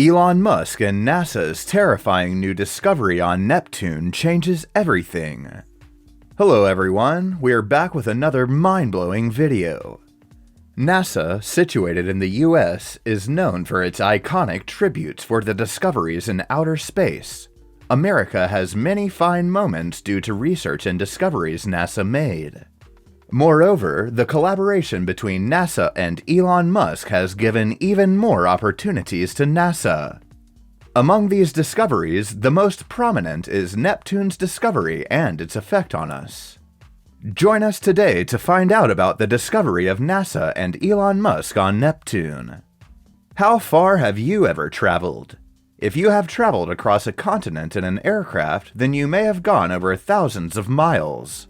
Elon Musk and NASA's terrifying new discovery on Neptune changes everything. Hello everyone, we're back with another mind-blowing video. NASA, situated in the US, is known for its iconic tributes for the discoveries in outer space. America has many fine moments due to research and discoveries NASA made. Moreover, the collaboration between NASA and Elon Musk has given even more opportunities to NASA. Among these discoveries, the most prominent is Neptune's discovery and its effect on us. Join us today to find out about the discovery of NASA and Elon Musk on Neptune. How far have you ever traveled? If you have traveled across a continent in an aircraft, then you may have gone over thousands of miles.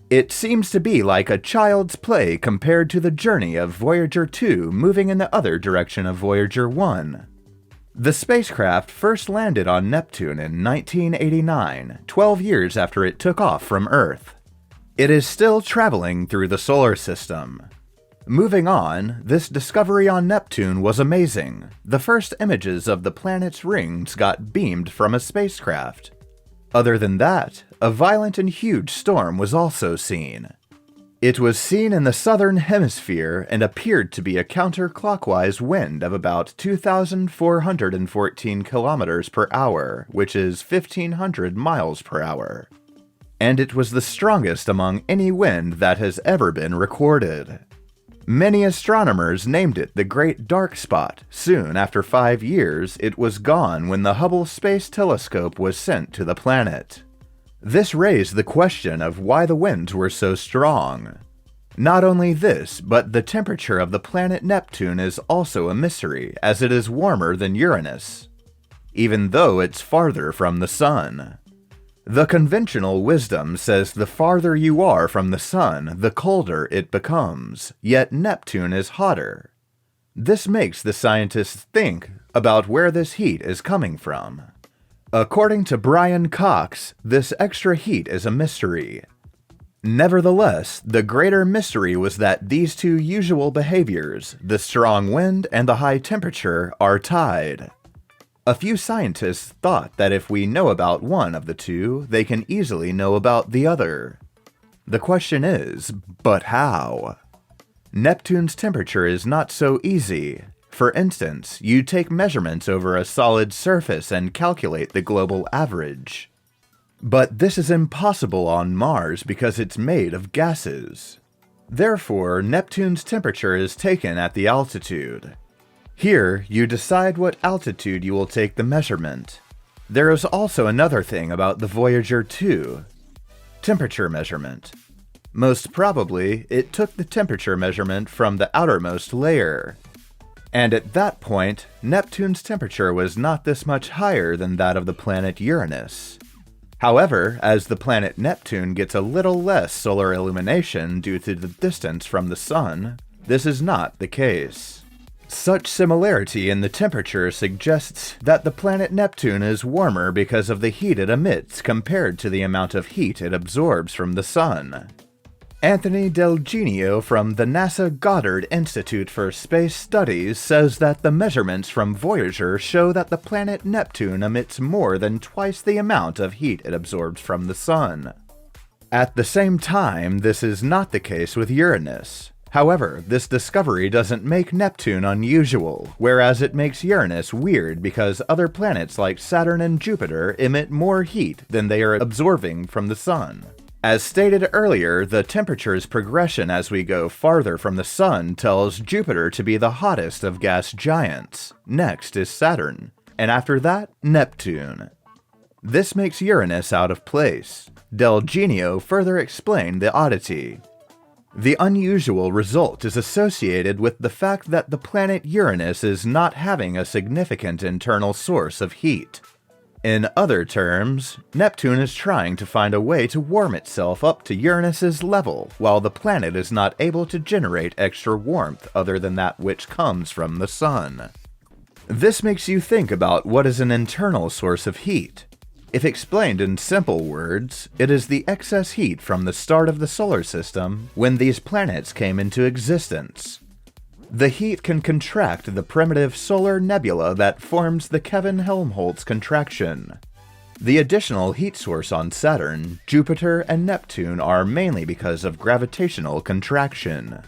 It seems to be like a child's play compared to the journey of Voyager 2 moving in the other direction of Voyager 1. The spacecraft first landed on Neptune in 1989, 12 years after it took off from Earth. It is still traveling through the solar system. Moving on, this discovery on Neptune was amazing. The first images of the planet's rings got beamed from a spacecraft. Other than that, a violent and huge storm was also seen. It was seen in the southern hemisphere and appeared to be a counter-clockwise wind of about 2,414 kilometers per hour, which is 1,500 miles per hour. And it was the strongest among any wind that has ever been recorded. Many astronomers named it the Great Dark Spot. Soon after 5 years, it was gone when the Hubble Space Telescope was sent to the planet. This raised the question of why the winds were so strong. Not only this, but the temperature of the planet Neptune is also a mystery, as it is warmer than Uranus, even though it's farther from the Sun. The conventional wisdom says the farther you are from the Sun, the colder it becomes, yet Neptune is hotter. This makes the scientists think about where this heat is coming from. According to Brian Cox, this extra heat is a mystery. Nevertheless, the greater mystery was that these two usual behaviors, the strong wind and the high temperature, are tied. A few scientists thought that if we know about one of the two, they can easily know about the other. The question is, but how? Neptune's temperature is not so easy. For instance, you take measurements over a solid surface and calculate the global average. But this is impossible on Mars because it's made of gases. Therefore, Neptune's temperature is taken at the altitude. Here, you decide what altitude you will take the measurement. There is also another thing about the Voyager 2. Temperature measurement. Most probably, it took the temperature measurement from the outermost layer. And at that point, Neptune's temperature was not this much higher than that of the planet Uranus. However, as the planet Neptune gets a little less solar illumination due to the distance from the Sun, this is not the case. Such similarity in the temperature suggests that the planet Neptune is warmer because of the heat it emits compared to the amount of heat it absorbs from the Sun. Anthony Genio from the NASA Goddard Institute for Space Studies says that the measurements from Voyager show that the planet Neptune emits more than twice the amount of heat it absorbs from the Sun. At the same time, this is not the case with Uranus. However, this discovery doesn't make Neptune unusual, whereas it makes Uranus weird because other planets like Saturn and Jupiter emit more heat than they are absorbing from the Sun. As stated earlier, the temperature's progression as we go farther from the Sun tells Jupiter to be the hottest of gas giants. Next is Saturn, and after that, Neptune. This makes Uranus out of place. Genio further explained the oddity. The unusual result is associated with the fact that the planet Uranus is not having a significant internal source of heat. In other terms, Neptune is trying to find a way to warm itself up to Uranus's level, while the planet is not able to generate extra warmth other than that which comes from the Sun. This makes you think about what is an internal source of heat. If explained in simple words, it is the excess heat from the start of the solar system when these planets came into existence. The heat can contract the primitive solar nebula that forms the Kelvin-Helmholtz contraction. The additional heat source on Saturn, Jupiter, and Neptune are mainly because of gravitational contraction.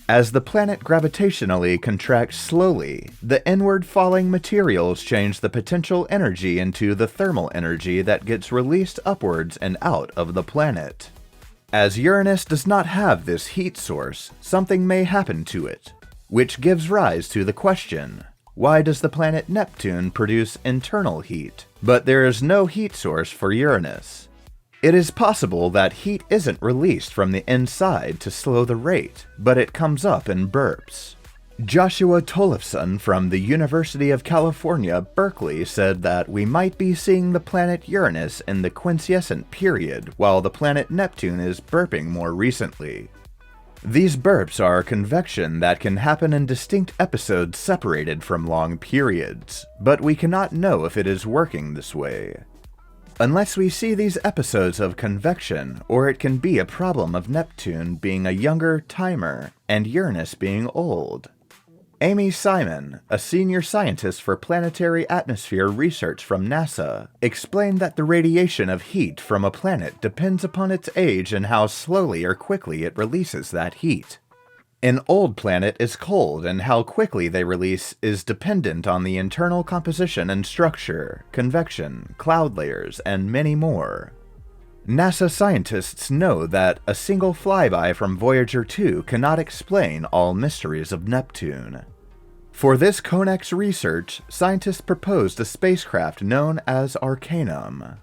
As the planet gravitationally contracts slowly, the inward-falling materials change the potential energy into the thermal energy that gets released upwards and out of the planet. As Uranus does not have this heat source, something may happen to it, which gives rise to the question, why does the planet Neptune produce internal heat, but there is no heat source for Uranus? It is possible that heat isn't released from the inside to slow the rate, but it comes up in burps. Joshua Tollefson from the University of California, Berkeley said that we might be seeing the planet Uranus in the quiescent period, while the planet Neptune is burping more recently. These burps are convection that can happen in distinct episodes separated from long periods, but we cannot know if it is working this way. Unless we see these episodes of convection, or it can be a problem of Neptune being a younger timer and Uranus being old. Amy Simon, a senior scientist for planetary atmosphere research from NASA, explained that the radiation of heat from a planet depends upon its age and how slowly or quickly it releases that heat. An old planet is cold, and how quickly they release is dependent on the internal composition and structure, convection, cloud layers, and many more. NASA scientists know that a single flyby from Voyager 2 cannot explain all mysteries of Neptune. For this CONEX research, scientists proposed a spacecraft known as Arcanum.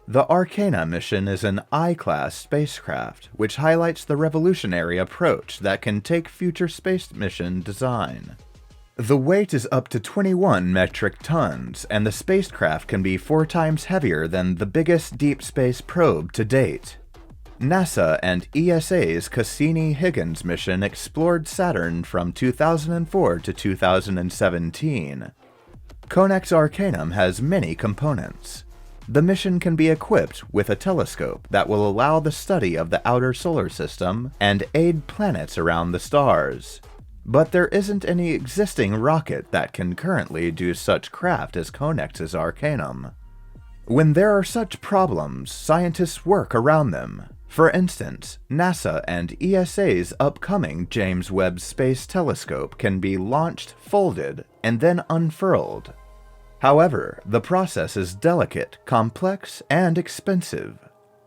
The Arcanum mission is an I-class spacecraft, which highlights the revolutionary approach that can take future space mission design. The weight is up to 21 metric tons, and the spacecraft can be 4 times heavier than the biggest deep space probe to date. NASA and ESA's Cassini-Huygens mission explored Saturn from 2004 to 2017. CONEX Arcanum has many components. The mission can be equipped with a telescope that will allow the study of the outer solar system and aid planets around the stars. But there isn't any existing rocket that can currently do such craft as CONEX's Arcanum. When there are such problems, scientists work around them. For instance, NASA and ESA's upcoming James Webb Space Telescope can be launched, folded, and then unfurled. However, the process is delicate, complex, and expensive.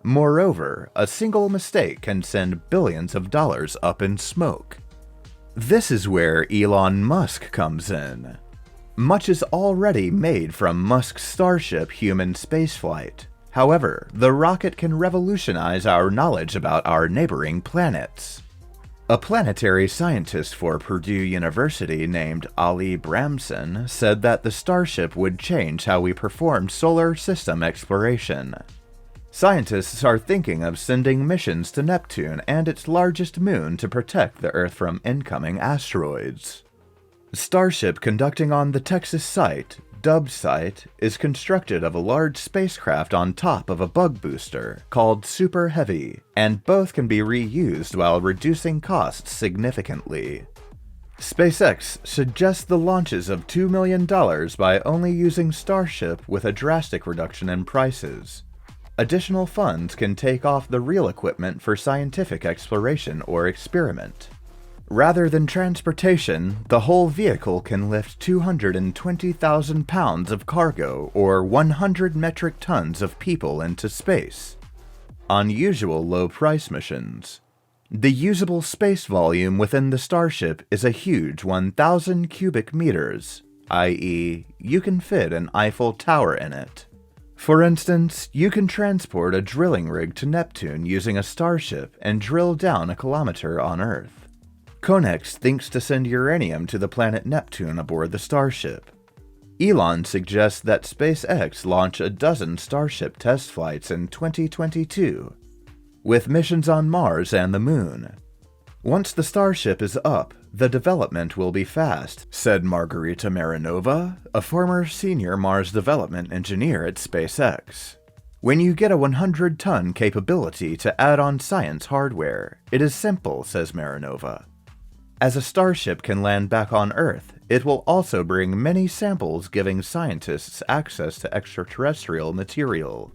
Moreover, a single mistake can send billions of dollars up in smoke. This is where Elon Musk comes in. Much is already made from Musk's Starship human spaceflight. However, the rocket can revolutionize our knowledge about our neighboring planets. A planetary scientist for Purdue University named Ali Bramson said that the Starship would change how we perform solar system exploration. Scientists are thinking of sending missions to Neptune and its largest moon to protect the Earth from incoming asteroids. Starship conducting on the Texas site, dubbed site, is constructed of a large spacecraft on top of a bug booster called Super Heavy, and both can be reused while reducing costs significantly. SpaceX suggests the launches of $2 million by only using Starship with a drastic reduction in prices. Additional funds can take off the real equipment for scientific exploration or experiment. Rather than transportation, the whole vehicle can lift 220,000 pounds of cargo or 100 metric tons of people into space. Unusual low-price missions. The usable space volume within the Starship is a huge 1,000 cubic meters, i.e., you can fit an Eiffel Tower in it. For instance, you can transport a drilling rig to Neptune using a Starship and drill down a kilometer on Earth. CONEX thinks to send uranium to the planet Neptune aboard the Starship. Elon suggests that SpaceX launch a dozen Starship test flights in 2022, with missions on Mars and the Moon. Once the Starship is up, the development will be fast, said Margarita Marinova, a former senior Mars development engineer at SpaceX. When you get a 100-ton capability to add on science hardware, it is simple, says Marinova. As a starship can land back on Earth, it will also bring many samples giving scientists access to extraterrestrial material,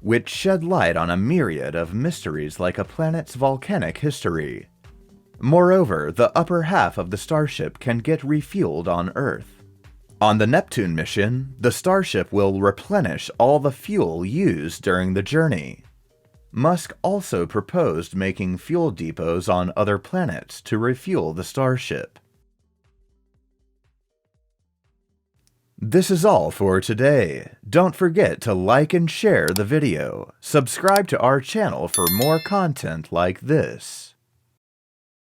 which shed light on a myriad of mysteries like a planet's volcanic history. Moreover, the upper half of the starship can get refueled on Earth. On the Neptune mission, the starship will replenish all the fuel used during the journey. Musk also proposed making fuel depots on other planets to refuel the starship. This is all for today. Don't forget to like and share the video. Subscribe to our channel for more content like this.